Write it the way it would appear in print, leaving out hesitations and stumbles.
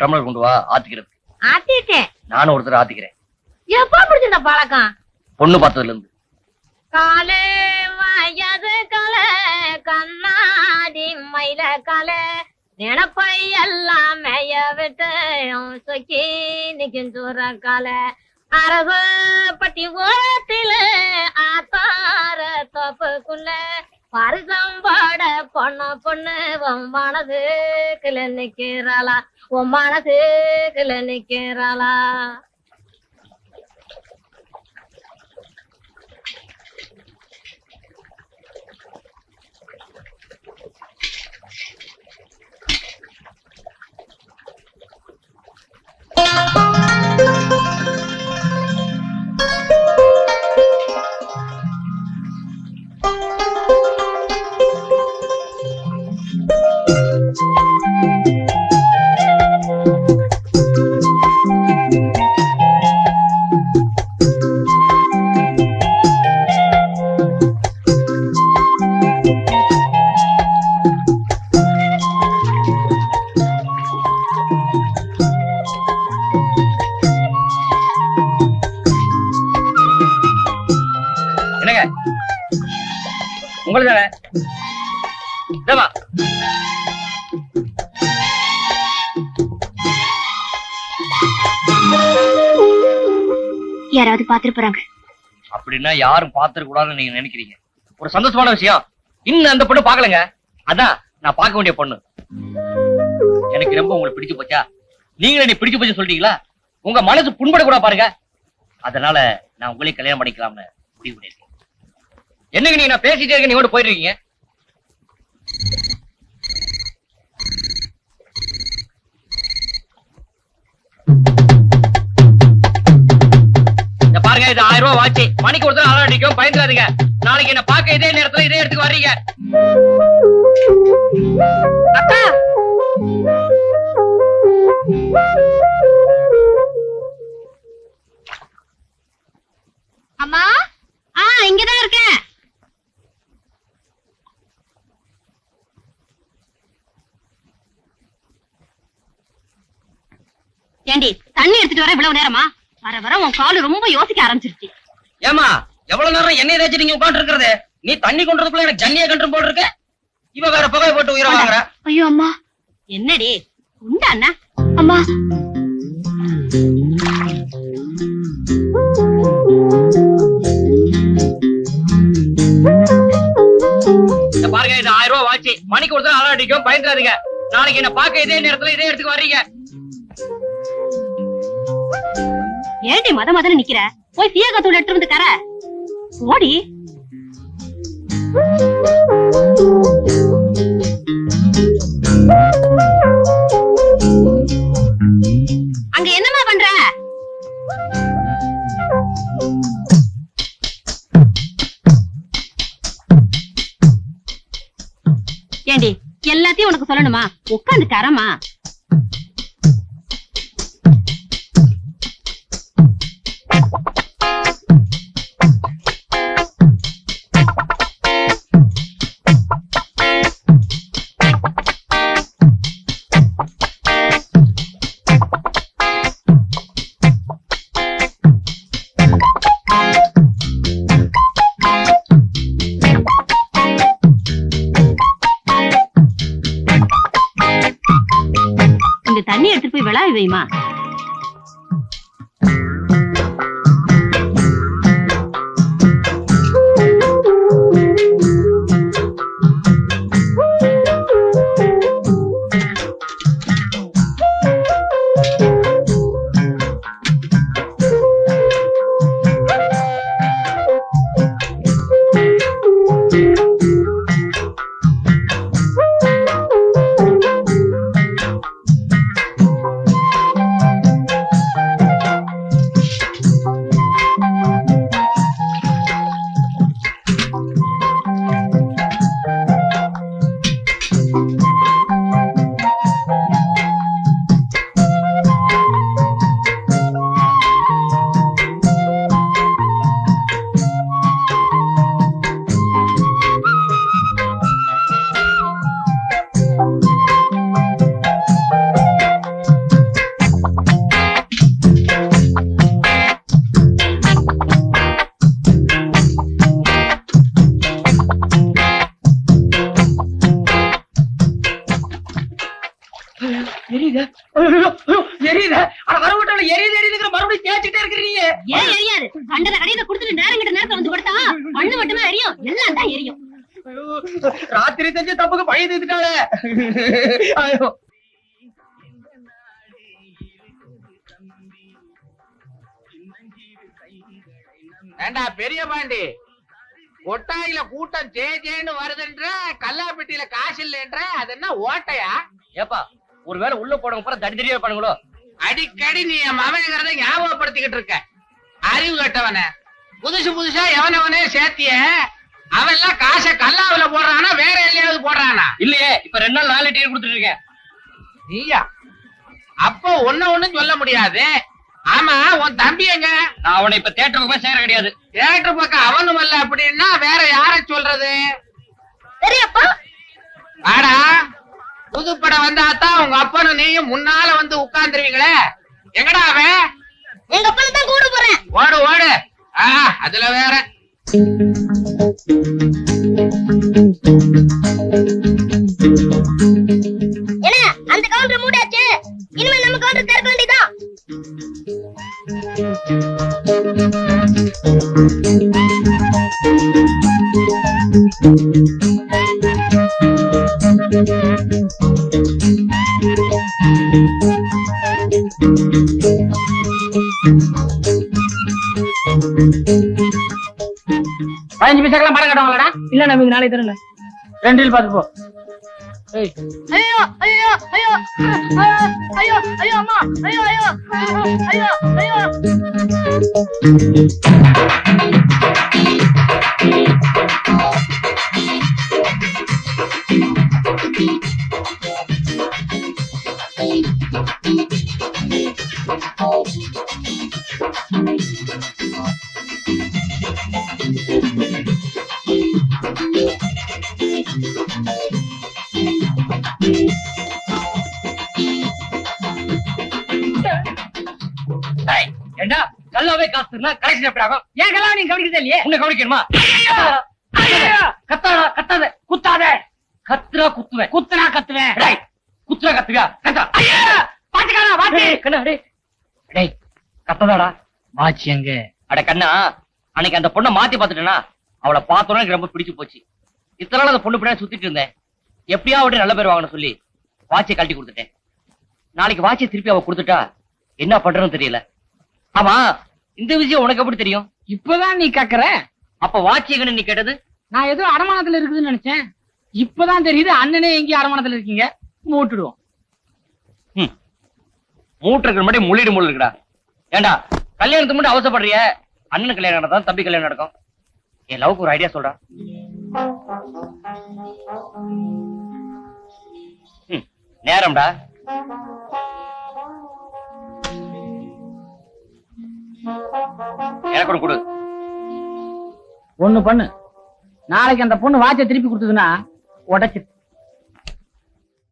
Tumbler கொண்டு வா ஆத்திக்கிறது. ஆத்திட்டேன். நானும் ஒருத்தர் ஆத்திக்கிறேன். எப்ப பிடிச்சிருந்த பழக்கம்? பொண்ணு பார்த்ததுல இருந்து. காலே வயது கலை கண்ணாடி மயில கலை நினப்பை எல்லாம் மேய விட்டு சொக்கி நிக்கும் தூர கலை அரசு பட்டி ஓரத்தில ஆத்தார தோப்புக்குள்ள பரிசம் பாட பொண்ணு உன் மனசுக்குள்ள நிக்கிறாளா, உன் மனசுக்குள்ள நிக்கிறாளா. உங்களுக்கு தானே யாராவது பாத்துட்டு போறாங்க அப்படின்னா யாரும் பாத்துக்க கூடாதுன்னு நீங்க நினைக்கிறீங்க. ஒரு சந்தோஷமான விஷயம், இன்னும் அந்த பொண்ணு பாக்கலங்க. அதான் நான் பார்க்க வேண்டிய பொண்ணு. எனக்கு ரொம்ப உங்களுக்கு பிடிச்சு போச்சா? நீங்களும் நீ பிடிச்சு போச்சு சொல்றீங்களா? உங்க மனசு புண்பட கூட பாருங்க. அதனால நான் உங்களே கல்யாணம் பண்ணிக்கலாம்னு முடிவு பண்ணிருக்கேன். என்னங்க நீங்க நான் பேசிட்டே இருக்க, நீங்க போயிட்டு பாருங்க, இது 1000 ரூபாய் வாட்சி. மணிக்கு ஒருத்தர் அலாரம் அடிக்கும், பயந்துடாதீங்க. நாளைக்கு என்ன பார்க்க இதே நேரத்துல இதே இடத்துக்கு வர்றீங்க. அக்கா அம்மா, இங்கதான் இருக்கேன். ஏண்டி தண்ணி எடுத்துட்டு வர இவ்வளவு நேரமா? வர வர உன் காலு ரொம்ப யோசிக்க ஆரம்பிச்சிருச்சு. ஏமா எவ்வளவு நேரம் எண்ணெய் தேய்ச்சி நீங்க உட்காந்து இருக்கிறது? நீ தண்ணி கொண்டதுக்குள்ள எனக்கு ஜன்னியா கண்டு போல் இருக்கு. இவ வேற புகை போட்டு உயிரை வாங்குற. ஐயோ அம்மா. என்னடி உண்டா அண்ணா? அம்மா பாருங்க, இது 1000 ரூபாய் வாட்சி. மணிக்கு ஒருத்தர் அலாரம் அடிக்கும், பயந்துடாதீங்க. நாளைக்கு என்ன பார்க்க இதே நேரத்துல இதே இடத்துக்கு வர்றீங்க. ஏண்டி மதன்னு நிக்கிற? போய் சீயகாத்தூள் எடுத்து வந்து தர ஓடி. அங்க என்னமா பண்ற? ஏண்டி எல்லாத்தையும் உனக்கு சொல்லணுமா? உட்காந்து தரமா. தண்ணி எடுத்துட்டு போய் விழாவி வைமா. எரியுது. ஆனா வரவிட்டால எரியுது மறுபடியும் தேய்ச்சிட்டே இருக்கிறீங்க. ஏன் எரியாது? கண்டத கடையில குடுத்துட்டு நேரம் கிட்ட நேரத்துல வந்து கொடுத்தா மண்ணு மட்டுமே எரியும், எல்லாம் தான் எரியும். ராத்திரி செஞ்ச தப்புக்கு பழைய தீர்த்துட்டாளே. ஐயோ ஏண்டா பெரிய பாண்டி, கொட்டாயில கூட்டம் ஜேன்னு வருதுன்ற, கல்லாப்பெட்டியில காசு இல்லைன்ற, அது என்ன ஓட்டையா? ஏப்பா ஒருவேளை உள்ள போனவங்க பூரா தடிதடியா பண்ணுங்களோ? அடிக்கடி நீ என் மகன்கிறத ஞாபகப்படுத்திக்கிட்டு இருக்க. அறிவு கட்டவன புதுசு புதுசா எவனவனே சேர்த்திய, அவன் எல்லாம் காசை கல்லாவில போடுறானா வேற எல்லையாவது போடுறானா? இல்லையே, இப்ப 2 நாள் 4 டிக்கெட் கொடுத்துட்டு இருக்கேன். நீயா? அப்போ ஒண்ணும் சொல்ல முடியாது. ஆமா, உன் தம்பி எங்க? நான் அவனை இப்ப தியேட்டருக்கு போய் சேர கிடையாது. தியேட்டர் பக்கம் அவனும் அல்ல அப்படின்னா வேற யார சொல்றது? பெரியப்பா ஆடா, புதுப்படம் வந்தாத்தான் உங்க அப்பனும் நீயும் முன்னால வந்து உட்கார்ந்துருவீங்களே. எங்கடா அவன்? எங்க அப்பா தான் கூட போறேன். ஓடு ஓடு. அதுல வேற என்ன அந்த கவுண்டர் மூடாச்சு, இனிமே நம்ம கவுண்டர் திறக்க வேண்டியதான். பதினஞ்சு பைசாக்கெல்லாம் படம் கட்டுவாங்களா? இல்ல நமக்கு நாளைக்கு தரல. 2 பார்த்து போ. ஐயோ ஐயோ ஐயோ ஐயோ ஐயோ அம்மா, ஐயோ ஐயோ ஐயோ ஐயோ. ஏண்டா கல்லாவே காசுனா கலெக்ஷன் எப்படி ஆகும்? ஏன் கல்லா நீங்க கவனிக்கிறதே இல்லையே? உன்னை கவனிக்கணுமா? கத்தாடா, கத்தாத, குத்தாத. கத்துறா குத்துவேன், குத்துனா கத்துவேன். டேய் குத்துறா கத்துவா, கத்தா. ஐயா பாத்துக்காரா வாத்தி. கண்ணா டேய் டேய் கத்ததாடா. வாட்சி எங்க? அட கண்ணா, அன்னைக்கு அந்த பொண்ணை மாத்தி பாத்துட்டேனா, அவளை பார்த்தோன்னே எனக்கு ரொம்ப பிடிச்சு போச்சு. இத்தனை நாள் அந்த பொண்ணு பின்னாடி சுத்திட்டு இருந்தேன். எப்படியா அவட்ட நல்ல பேர் வாங்கணும் சொல்லி வாட்சியை கழட்டி கொடுத்துட்டேன். நாளைக்கு வாட்சியை திருப்பி அவ கொடுத்துட்டா என்ன பண்றதுன்னு தெரியல. ஆமா, இந்த விஷயம் உனக்கு எப்படி தெரியும்? இப்பதான் நீ கேக்குற. அப்ப வாட்சியங்கன்னு நீ கேட்டது? நான் ஏதோ அடமானத்துல இருக்குதுன்னு நினைச்சேன். இப்பதான் தெரியுது அண்ணனே எங்கேயும் அடமானத்துல இருக்கீங்க. மூட்டுடுவோம். மூட்டுக்கு மட்டும் முள்ளிடு முள் இருக்குடா. ஏண்டா கல்யாணத்துக்கு மட்டும் அவசரப்படுறிய? அண்ணன் கல்யாணம் நடந்தா தம்பி கல்யாணம் நடக்கும். என் லவ்க்கு ஒரு ஐடியா சொல்றா. நேரம்டா. எனக்கு ஒண்ணு கொடு. ஒண்ணு பண்ணு, நாளைக்கு அந்த பொண்ணு வாட்சை திருப்பி கொடுத்ததுன்னா உடைச்சு